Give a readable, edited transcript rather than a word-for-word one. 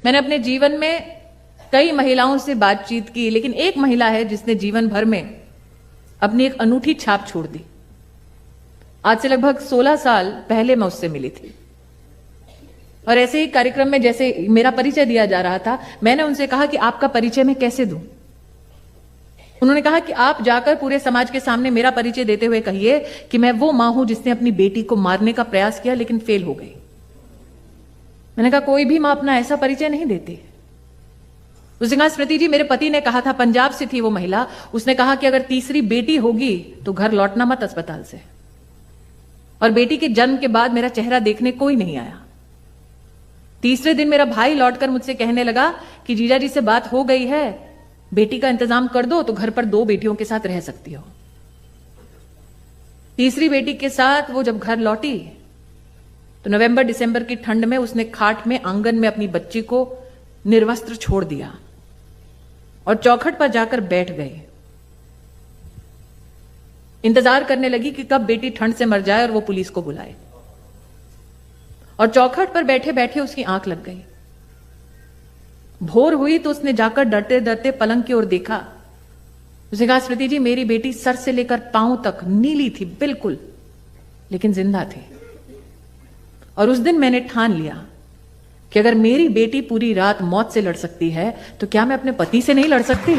मैंने अपने जीवन में कई महिलाओं से बातचीत की, लेकिन एक महिला है जिसने जीवन भर में अपनी एक अनूठी छाप छोड़ दी। आज से लगभग 16 साल पहले मैं उससे मिली थी और ऐसे ही कार्यक्रम में जैसे मेरा परिचय दिया जा रहा था, मैंने उनसे कहा कि आपका परिचय मैं कैसे दूं। उन्होंने कहा कि आप जाकर पूरे समाज के सामने मेरा परिचय देते हुए कहिए कि मैं वो मां हूं जिसने अपनी बेटी को मारने का प्रयास किया लेकिन फेल हो गई। मैंने कहा कोई भी मां अपना ऐसा परिचय नहीं देती। उसने कहा स्मृति जी, मेरे पति ने कहा था, पंजाब से थी वो महिला, उसने कहा कि अगर तीसरी बेटी होगी तो घर लौटना मत अस्पताल से। और बेटी के जन्म के बाद मेरा चेहरा देखने कोई नहीं आया। तीसरे दिन मेरा भाई लौटकर मुझसे कहने लगा कि जीजा जी से बात हो गई है, बेटी का इंतजाम कर दो तो घर पर 2 बेटियों के साथ रह सकती हो। तीसरी बेटी के साथ वो जब घर लौटी तो नवंबर दिसंबर की ठंड में उसने खाट में आंगन में अपनी बच्ची को निर्वस्त्र छोड़ दिया और चौखट पर जाकर बैठ गए। इंतजार करने लगी कि कब बेटी ठंड से मर जाए और वो पुलिस को बुलाए। और चौखट पर बैठे बैठे उसकी आंख लग गई। भोर हुई तो उसने जाकर डरते डरते पलंग की ओर देखा। उसने कहा स्मृति जी, मेरी बेटी सर से लेकर पांव तक नीली थी बिल्कुल, लेकिन जिंदा थी। और उस दिन मैंने ठान लिया कि अगर मेरी बेटी पूरी रात मौत से लड़ सकती है तो क्या मैं अपने पति से नहीं लड़ सकती।